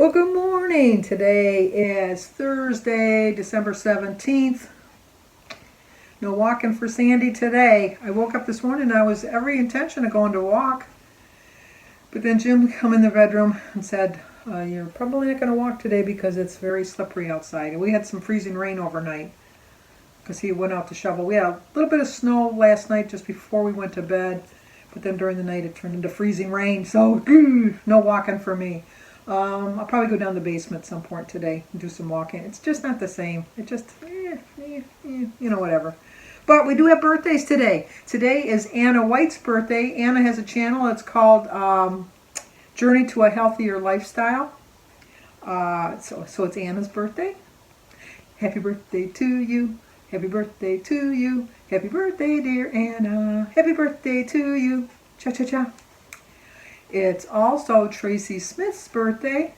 Well, good morning. Today is Thursday, December 17th. No walking for Sandy today. I woke up this morning and I was every intention of going to walk. But then Jim come in the bedroom and said, you're probably not going to walk today because it's very slippery outside. And we had some freezing rain overnight because he went out to shovel. We had a little bit of snow last night just before we went to bed. But then during the night it turned into freezing rain. So no walking for me. I'll probably go down the basement at some point today and do some walking. It's just not the same. It just, whatever. But we do have birthdays today. Today is Anna White's birthday. Anna has a channel. It's called Journey to a Healthier Lifestyle. So it's Anna's birthday. Happy birthday to you. Happy birthday to you. Happy birthday, dear Anna. Happy birthday to you. Cha-cha-cha. It's also Tracy Smith's birthday.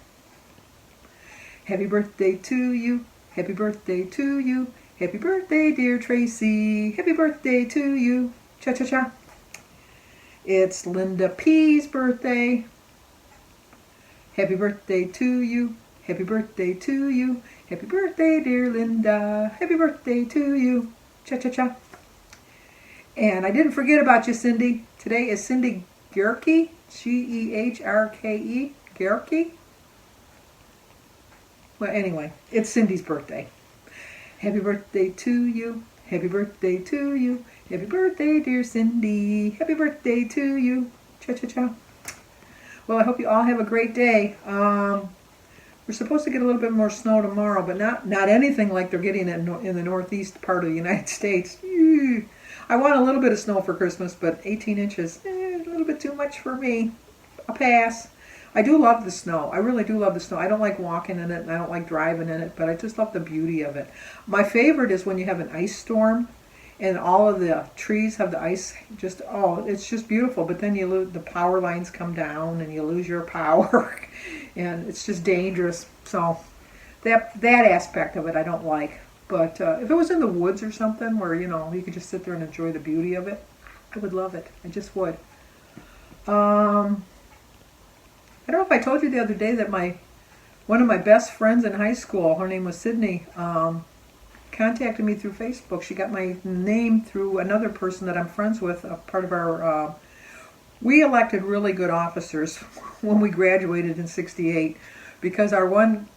Happy birthday to you. Happy birthday to you. Happy birthday, dear Tracy. Happy birthday to you. Cha-cha-cha. It's Linda P's birthday. Happy birthday to you. Happy birthday to you. Happy birthday, dear Linda. Happy birthday to you. Cha-cha-cha. And I didn't forget about you, Cindy. Today is Cindy Gehrke. G-E-H-R-K-E. Gehrke? Well, anyway, it's Cindy's birthday. Happy birthday to you. Happy birthday to you. Happy birthday, dear Cindy. Happy birthday to you. Cha-cha-cha. Well, I hope you all have a great day. We're supposed to get a little bit more snow tomorrow, but not anything like they're getting in the northeast part of the United States. I want a little bit of snow for Christmas, but 18 inches, a little bit too much for me. I'll pass. I do love the snow. I really do love the snow. I don't like walking in it, and I don't like driving in it, but I just love the beauty of it. My favorite is when you have an ice storm, and all of the trees have the ice. It's just beautiful. But then the power lines come down, and you lose your power, and it's just dangerous. So that aspect of it I don't like. But if it was in the woods or something where, you could just sit there and enjoy the beauty of it, I would love it. I just would. I don't know if I told you the other day that one of my best friends in high school, her name was Sydney, contacted me through Facebook. She got my name through another person that I'm friends with, a part of our... we elected really good officers when we graduated in '68 because our one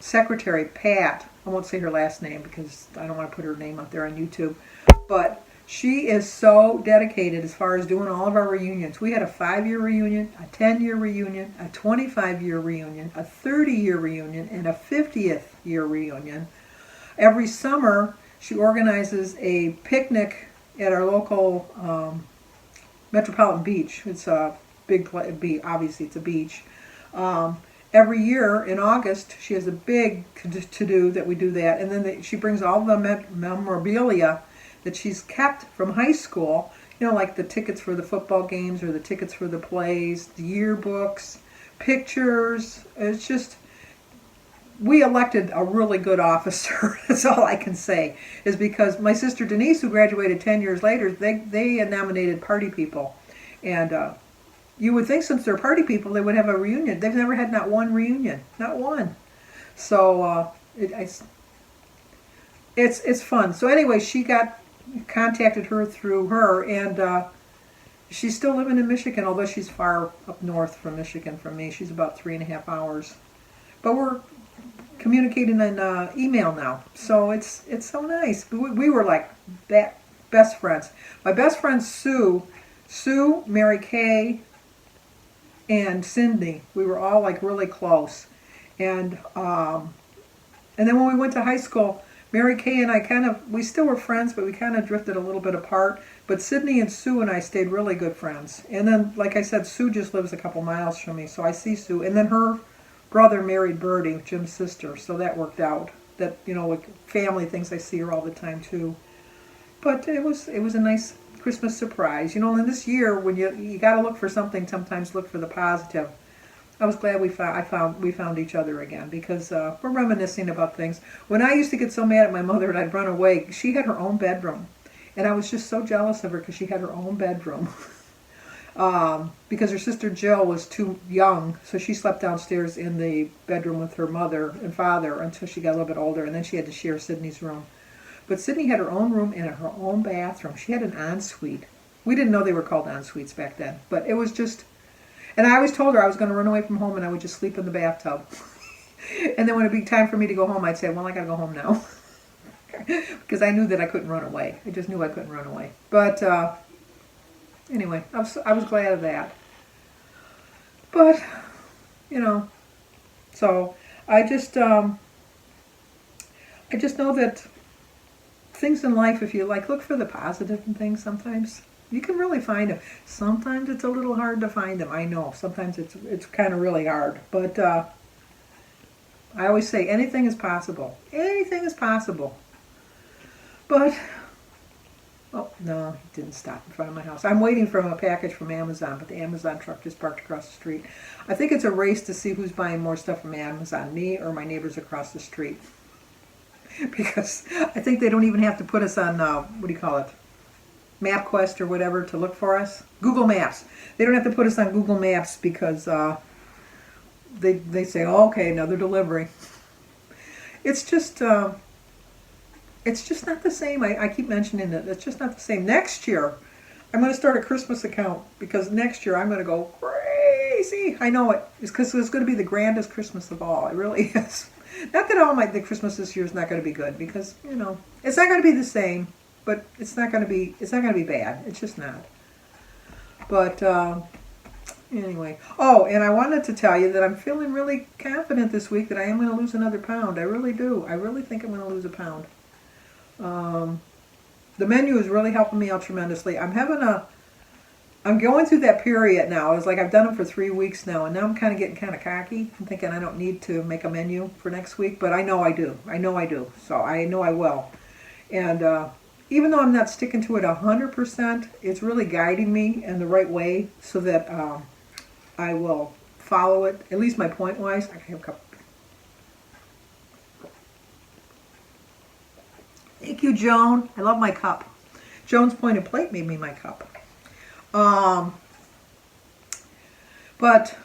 secretary, Pat, I won't say her last name because I don't want to put her name out there on YouTube, but she is so dedicated as far as doing all of our reunions. We had a 5-year reunion, a 10-year reunion, a 25-year reunion, a 30-year reunion, and a 50th year reunion. Every summer, she organizes a picnic at our local metropolitan beach. It's a big beach. Obviously, it's a beach. Every year in August, she has a big to-do that we do that. And then she brings all the memorabilia that she's kept from high school, like the tickets for the football games or the tickets for the plays, the yearbooks, pictures. It's just, we elected a really good officer. That's all I can say, is because my sister Denise, who graduated 10 years later, they nominated party people. And you would think since they're party people, they would have a reunion. They've never had not one reunion. Not one. So it's fun. So anyway, contacted her through her, and she's still living in Michigan, although she's far up north from Michigan from me. She's about 3.5 hours. But we're communicating in email now. So it's so nice. We were like best friends. My best friend Sue, Mary Kay, and Cindy, we were all like really close. And then when we went to high school, Mary Kay and I we still were friends, but we kind of drifted a little bit apart. But Sydney and Sue and I stayed really good friends. And then, like I said, Sue just lives a couple miles from me, so I see Sue. And then her brother married Birdie, Jim's sister, so that worked out. That, like family things, I see her all the time too. But it was a nice Christmas surprise. And this year, when you got to look for something, sometimes look for the positive. I was glad we found each other again because we're reminiscing about things. When I used to get so mad at my mother and I'd run away, she had her own bedroom. And I was just so jealous of her because she had her own bedroom. because her sister Jill was too young, so she slept downstairs in the bedroom with her mother and father until she got a little bit older, and then she had to share Sydney's room. But Sydney had her own room and her own bathroom. She had an ensuite. We didn't know they were called ensuites back then, but it was just, and I always told her I was going to run away from home and I would just sleep in the bathtub. And then when it'd be time for me to go home, I'd say, well, I got to go home now. Because I knew that I couldn't run away. I just knew I couldn't run away. But anyway, I was glad of that. But, you know, so I just know that things in life, if you like, look for the positive in things sometimes. You can really find them. Sometimes it's a little hard to find them. I know. Sometimes it's kind of really hard. But I always say anything is possible. Anything is possible. But, oh, no, it didn't stop in front of my house. I'm waiting for a package from Amazon, but the Amazon truck just parked across the street. I think it's a race to see who's buying more stuff from Amazon, me or my neighbors across the street. Because I think they don't even have to put us on, what do you call it, MapQuest or whatever to look for us. Google Maps. They don't have to put us on Google Maps because they say, oh, okay, another delivery. It's just not the same. I keep mentioning it. It's just not the same. Next year, I'm going to start a Christmas account because next year I'm going to go crazy. I know it. It's because it's going to be the grandest Christmas of all. It really is. Not that the Christmas this year is not going to be good because, you know, it's not going to be the same, but it's not going to be bad. It's just not. But anyway. Oh, and I wanted to tell you that I'm feeling really confident this week that I am going to lose another pound. I really do. I really think I'm going to lose a pound. The menu is really helping me out tremendously. I'm going through that period now. It's like I've done them for 3 weeks now, and now I'm kind of getting kind of cocky. I'm thinking I don't need to make a menu for next week, but I know I do. I know I do. So I know I will. And even though I'm not sticking to it 100%, it's really guiding me in the right way so that I will follow it, at least my point-wise. I can have a cup. Thank you, Joan. I love my cup. Joan's pointed plate made me my cup. But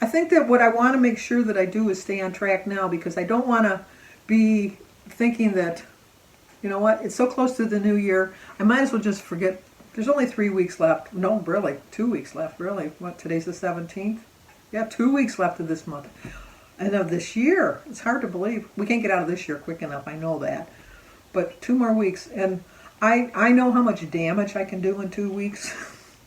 I think that what I want to make sure that I do is stay on track now because I don't want to be thinking that, you know what, it's so close to the new year, I might as well just forget. There's only 3 weeks left. No, really, 2 weeks left, really. What, today's the 17th? Yeah, 2 weeks left of this month. And of this year. It's hard to believe. We can't get out of this year quick enough, I know that. But 2 more weeks. And I know how much damage I can do in 2 weeks.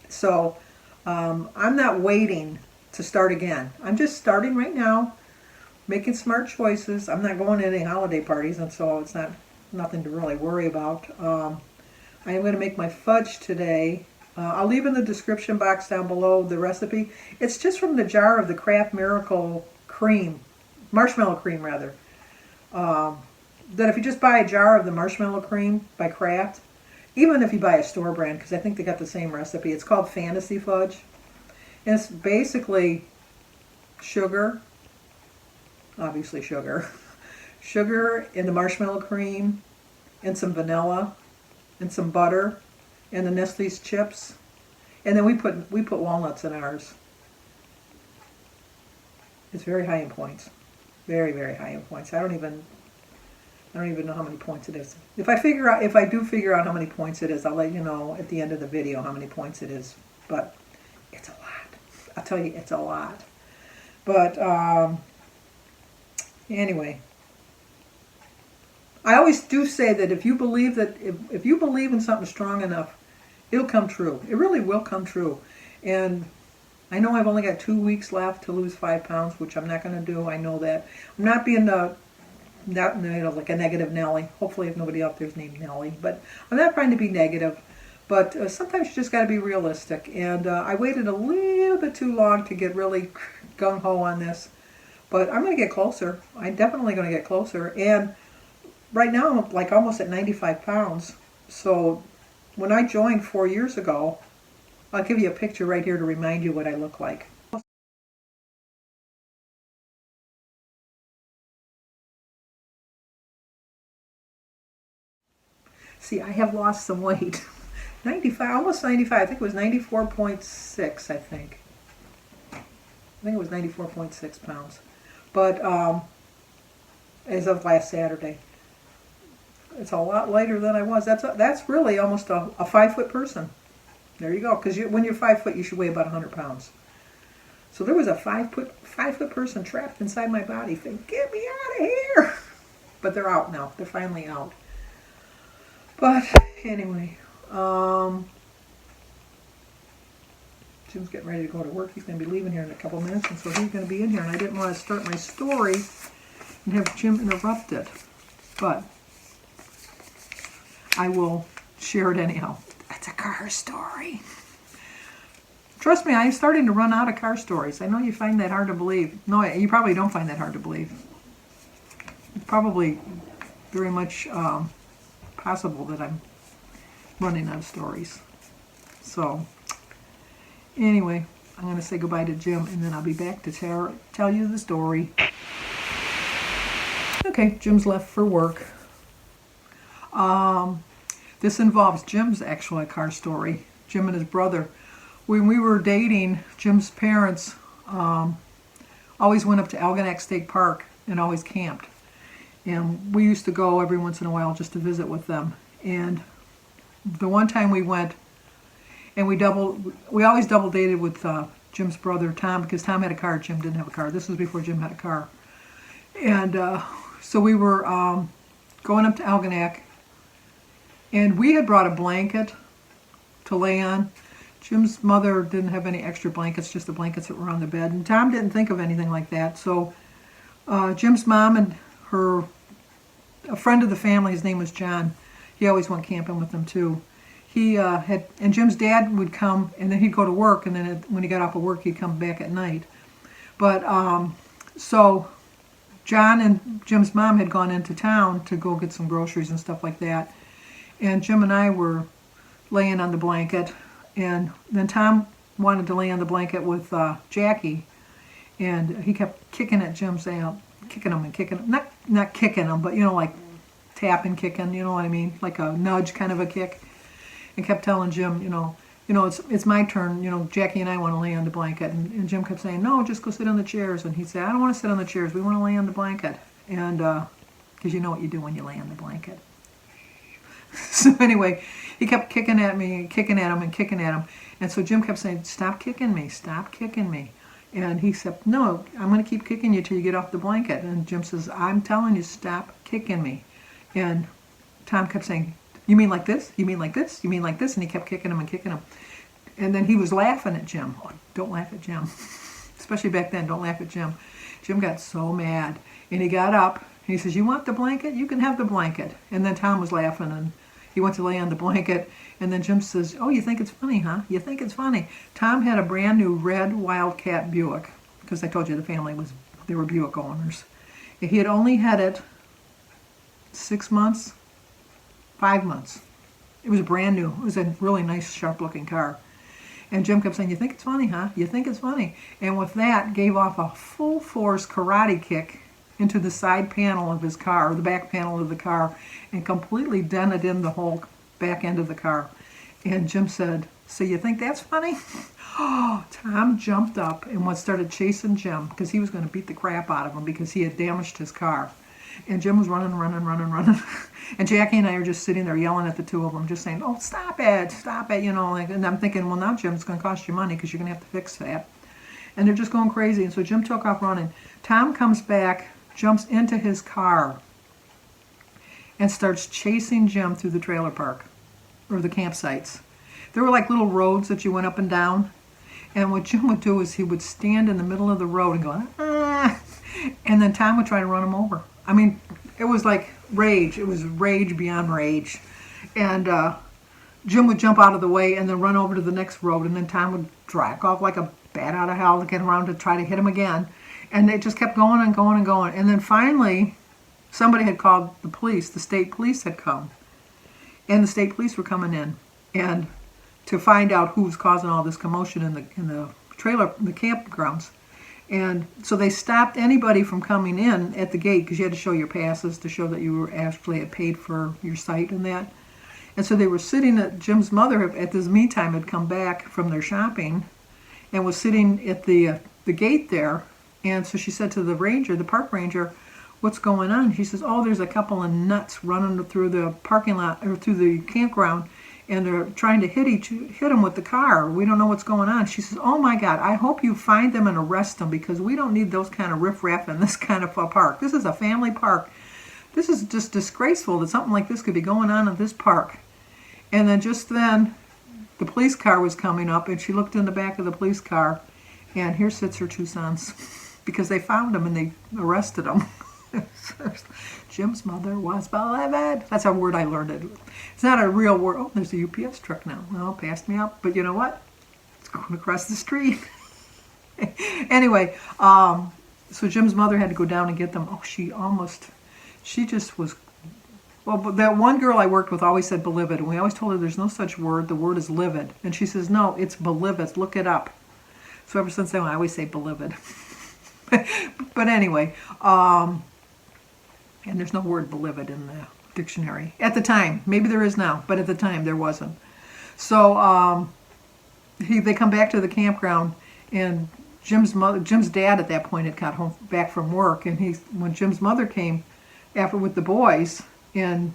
So I'm not waiting to start again. I'm just starting right now, making smart choices. I'm not going to any holiday parties, and so it's nothing to really worry about. I am going to make my fudge today. I'll leave in the description box down below the recipe. It's just from the jar of the Kraft Miracle cream, marshmallow cream rather. That if you just buy a jar of the marshmallow cream by Kraft, even if you buy a store brand, because I think they got the same recipe, it's called Fantasy Fudge. And it's basically sugar, obviously sugar, sugar and the marshmallow cream, and some vanilla, and some butter, and the Nestle's chips. And then we put walnuts in ours. It's very high in points. Very, very high in points. I don't even know how many points it is. If I do figure out how many points it is, I'll let you know at the end of the video how many points it is. But it's a lot. I'll tell you, it's a lot. But anyway, I always do say that if you believe in something strong enough, it'll come true. It really will come true. And I know I've only got 2 weeks left to lose 5 pounds, which I'm not going to do. I know that. I'm not being like a negative Nelly. Hopefully, if nobody out there's named Nelly, but I'm not trying to be negative. But sometimes you just got to be realistic. And I waited a little bit too long to get really gung ho on this, but I'm going to get closer. I'm definitely going to get closer. And right now, I'm like almost at 95 pounds. So when I joined 4 years ago, I'll give you a picture right here to remind you what I look like. See, I have lost some weight. 95, almost 95. I think it was 94.6, I think. I think it was 94.6 pounds. But as of last Saturday. It's a lot lighter than I was. That's really almost a 5-foot person. There you go. Because when you're 5 foot, you should weigh about 100 pounds. So there was a 5-foot person trapped inside my body. Think, get me out of here! But they're out now. They're finally out. But anyway, Jim's getting ready to go to work. He's going to be leaving here in a couple minutes, and so he's going to be in here. And I didn't want to start my story and have Jim interrupt it, but I will share it anyhow. That's a car story. Trust me, I'm starting to run out of car stories. I know you find that hard to believe. No, you probably don't find that hard to believe. It's probably very much possible that I'm running out of stories. So, anyway, I'm going to say goodbye to Jim, and then I'll be back to tell you the story. Okay, Jim's left for work. This involves Jim's actual car story. Jim and his brother. When we were dating, Jim's parents always went up to Algonac State Park and always camped. And we used to go every once in a while just to visit with them. And the one time we went, and we always double dated with Jim's brother Tom, because Tom had a car, Jim didn't have a car. This was before Jim had a car. And so we were going up to Algonac, and we had brought a blanket to lay on. Jim's mother didn't have any extra blankets, just the blankets that were on the bed. And Tom didn't think of anything like that. So Jim's mom and a friend of the family, his name was John, he always went camping with them too. And Jim's dad would come, and then he'd go to work, and then when he got off of work, he'd come back at night. But so John and Jim's mom had gone into town to go get some groceries and stuff like that. And Jim and I were laying on the blanket, and then Tom wanted to lay on the blanket with Jackie, and he kept kicking at Jim's kicking him and kicking him. Not kicking him, but like tapping, kicking, you know what I mean? Like a nudge kind of a kick. And kept telling Jim, it's my turn, Jackie and I want to lay on the blanket. And Jim kept saying, no, just go sit on the chairs. And he said, I don't want to sit on the chairs, we want to lay on the blanket. And because you know what you do when you lay on the blanket. So anyway, he kept kicking at me, and kicking at him, and kicking at him. And so Jim kept saying, stop kicking me, stop kicking me. And he said, no, I'm going to keep kicking you till you get off the blanket. And Jim says, I'm telling you, stop kicking me. And Tom kept saying, you mean like this? You mean like this? You mean like this? And he kept kicking him and kicking him. And then he was laughing at Jim. Oh, don't laugh at Jim. Especially back then, don't laugh at Jim. Jim got so mad. And he got up, and he says, you want the blanket? You can have the blanket. And then Tom was laughing, and he went to lay on the blanket. And then Jim says, oh, you think it's funny, huh? You think it's funny. Tom had a brand new red Wildcat Buick, because I told you the family they were Buick owners. He had only had it 6 months, 5 months. It was brand new. It was a really nice, sharp-looking car. And Jim kept saying, you think it's funny, huh? You think it's funny? And with that, gave off a full-force karate kick into the side panel of his car, or the back panel of the car, and completely dented in the whole back end of the car. And Jim said, so you think that's funny? Oh, Tom jumped up and started chasing Jim, because he was going to beat the crap out of him because he had damaged his car. And Jim was running. And Jackie and I are just sitting there yelling at the two of them, just saying, oh, stop it, and I'm thinking, well, now, Jim, it's going to cost you money because you're going to have to fix that. And they're just going crazy. And so Jim took off running. Tom comes back, jumps into his car, and starts chasing Jim through the trailer park, or the campsites. There were like little roads that you went up and down. And what Jim would do is he would stand in the middle of the road and go, ah, and then Tom would try to run him over. I mean, it was like rage. It was rage beyond rage. And Jim would jump out of the way and then run over to the next road, and then Tom would drag off like a bat out of hell to get around to try to hit him again. And it just kept going and going and going. And then finally, somebody had called the police. The state police had come. And the state police were coming in and to find out who was causing all this commotion in the campgrounds. And so they stopped anybody from coming in at the gate, because you had to show your passes to show that you were actually had paid for your site and that. And so they were sitting at Jim's mother at this meantime had come back from their shopping and was sitting at the gate there. And so she said to the ranger, the park ranger, what's going on? She says, oh, there's a couple of nuts running through the parking lot or through the campground, and they're trying to hit them with the car. We don't know what's going on. She says, oh my God, I hope you find them and arrest them, because we don't need those kind of riffraff in this kind of a park. This is a family park. This is just disgraceful that something like this could be going on in this park. And then just then, the police car was coming up, and she looked in the back of the police car, and here sits her two sons, because they found them and they arrested them. Jim's mother was beloved. That's a word I learned. It's not a real word. Oh, there's a UPS truck now. Well, passed me up. But you know what? It's going across the street. Anyway, so Jim's mother had to go down and get them. Oh, she just was, well, but that one girl I worked with always said beloved. And we always told her there's no such word. The word is livid. And she says, no, it's beloved. Look it up. So ever since then, I always say beloved. But anyway, and there's no word beloved in the dictionary. At the time. Maybe there is now, but at the time there wasn't. So they come back to the campground, and Jim's dad at that point had got home back from work, and when Jim's mother came after with the boys, and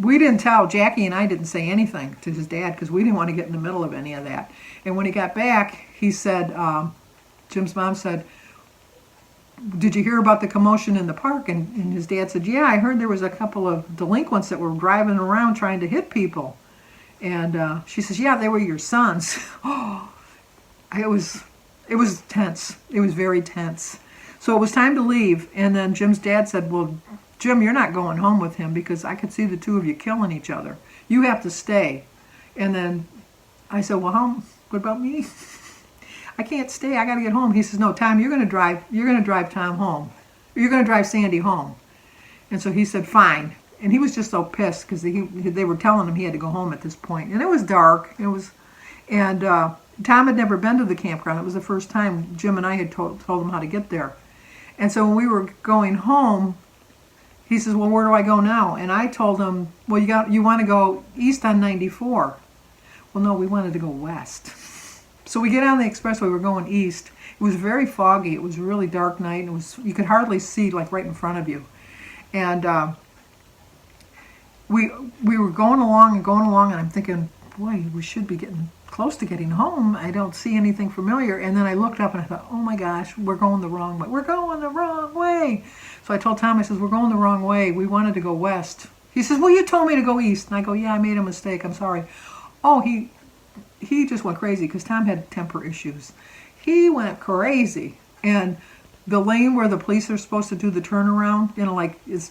we didn't tell, Jackie and I didn't say anything to his dad because we didn't want to get in the middle of any of that. And when he got back, he said, Jim's mom said, did you hear about the commotion in the park? And his dad said, yeah, I heard there was a couple of delinquents that were driving around trying to hit people. And she says, yeah, they were your sons. Oh, it was tense. It was very tense. So it was time to leave. And then Jim's dad said, well, Jim, you're not going home with him because I could see the two of you killing each other. You have to stay. And then I said, well, what about me? I can't stay. I got to get home. He says, no, Tom, you're going to drive. You're going to drive Tom home. You're going to drive Sandy home. And so he said, fine. And he was just so pissed because they were telling him he had to go home at this point. And it was dark. And Tom had never been to the campground. It was the first time Jim and I had told him how to get there. And so when we were going home, he says, well, where do I go now? And I told him, well, you want to go east on 94. Well, no, we wanted to go west. So we get on the expressway, we're going east. It was very foggy. It was a really dark night, and you could hardly see like right in front of you. And we were going along, and I'm thinking, boy, we should be getting close to getting home. I don't see anything familiar. And then I looked up and I thought, oh my gosh, we're going the wrong way. We're going the wrong way. So I told Tom, I says, we're going the wrong way. We wanted to go west. He says, well, you told me to go east. And I go, yeah, I made a mistake. I'm sorry. Oh, he just went crazy because Tom had temper issues. He went crazy. And the lane where the police are supposed to do the turnaround,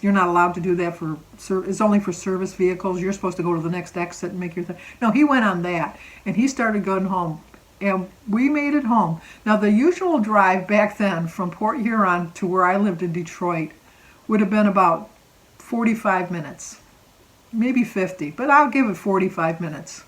you're not allowed to do that it's only for service vehicles. You're supposed to go to the next exit and make your thing. No, he went on that. And he started going home. And we made it home. Now, the usual drive back then from Port Huron to where I lived in Detroit would have been about 45 minutes. Maybe 50, but I'll give it 45 minutes.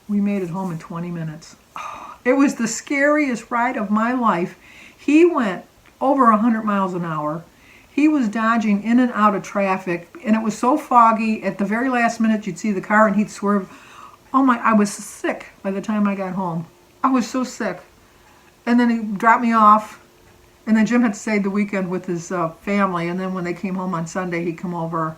We made it home in 20 minutes. Oh, it was the scariest ride of my life. He went over 100 miles an hour. He was dodging in and out of traffic, and it was so foggy. At the very last minute, you'd see the car, and he'd swerve. Oh my, I was sick by the time I got home. I was so sick. And then he dropped me off, and then Jim had stayed the weekend with his family, and then when they came home on Sunday, he'd come over,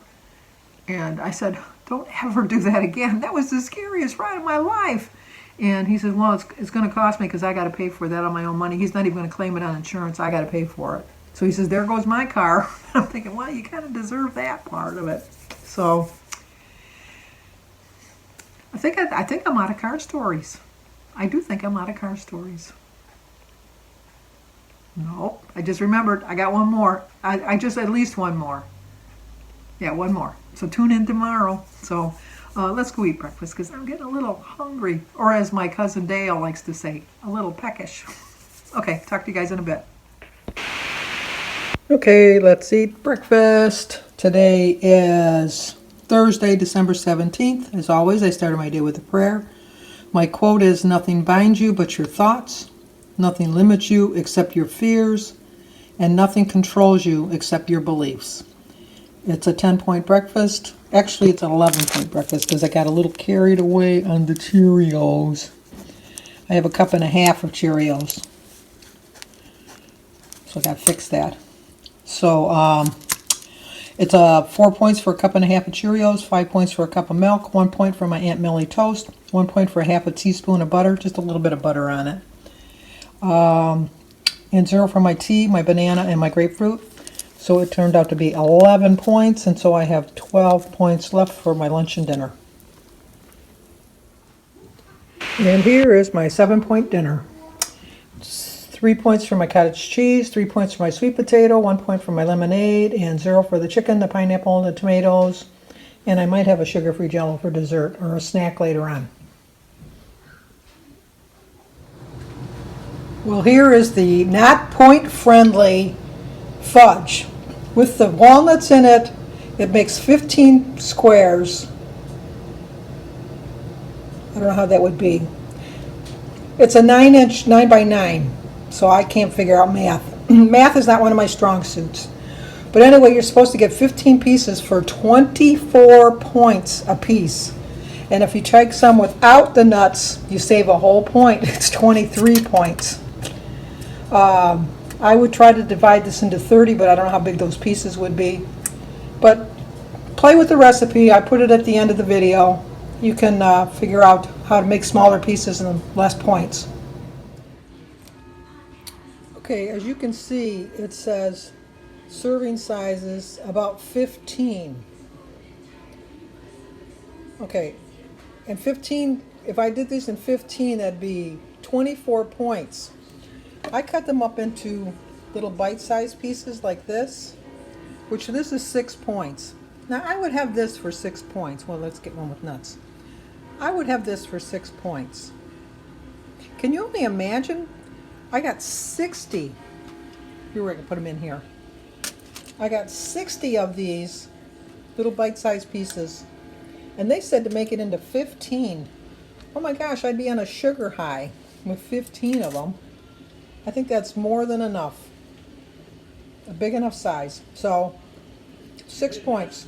and I said, don't ever do that again. That was the scariest ride of my life. And he says, well, it's going to cost me because I got to pay for that on my own money. He's not even going to claim it on insurance. I got to pay for it. So he says, there goes my car. I'm thinking, well, you kind of deserve that part of it. So I think I'm out of car stories. I do think I'm out of car stories. No, I just remembered. I got one more. I just at least one more. Yeah, one more. So tune in tomorrow. So let's go eat breakfast because I'm getting a little hungry. Or as my cousin Dale likes to say, a little peckish. Okay, talk to you guys in a bit. Okay, let's eat breakfast. Today is Thursday, December 17th. As always, I started my day with a prayer. My quote is, nothing binds you but your thoughts. Nothing limits you except your fears. And nothing controls you except your beliefs. It's a 10-point breakfast. Actually, it's an 11-point breakfast because I got a little carried away on the Cheerios. I have a cup and a half of Cheerios. So I got to fix that. So it's 4 points for a cup and a half of Cheerios, 5 points for a cup of milk, 1 point for my Aunt Millie toast, 1 point for a half a teaspoon of butter, just a little bit of butter on it. And 0 for my tea, my banana, and my grapefruit. So it turned out to be 11 points, and so I have 12 points left for my lunch and dinner. And here is my 7-point dinner. 3 points for my cottage cheese, 3 points for my sweet potato, 1 point for my lemonade, and 0 for the chicken, the pineapple, and the tomatoes. And I might have a sugar-free Jell-O for dessert or a snack later on. Well, here is the not point-friendly fudge. With the walnuts in it, it makes 15 squares. I don't know how that would be. It's a 9-inch, 9 by 9, so I can't figure out math. Math is not one of my strong suits. But anyway, you're supposed to get 15 pieces for 24 points a piece. And if you take some without the nuts, you save a whole point. It's 23 points. I would try to divide this into 30, but I don't know how big those pieces would be. But play with the recipe. I put it at the end of the video. You can figure out how to make smaller pieces and less points. Okay, as you can see, it says serving sizes about 15. Okay, and 15, if I did these in 15, that'd be 24 points. I cut them up into little bite-sized pieces like this, which this is 6 points. Now I would have this for 6 points. Well, let's get one with nuts. I would have this for 6 points. Can you only imagine? I got 60. Here, I can put them in here. I got 60 of these little bite-sized pieces, and they said to make it into 15. Oh my gosh, I'd be on a sugar high with 15 of them. I think that's more than enough. A big enough size. So, 6 points.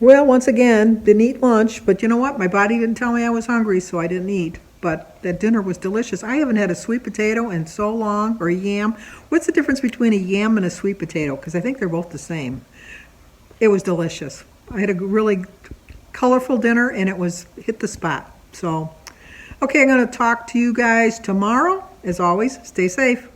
Well, once again, didn't eat lunch, but you know what? My body didn't tell me I was hungry, so I didn't eat. But that dinner was delicious. I haven't had a sweet potato in so long, or a yam. What's the difference between a yam and a sweet potato? Because I think they're both the same. It was delicious. I had a really colorful dinner, and it was hit the spot. So, okay, I'm going to talk to you guys tomorrow. As always, stay safe.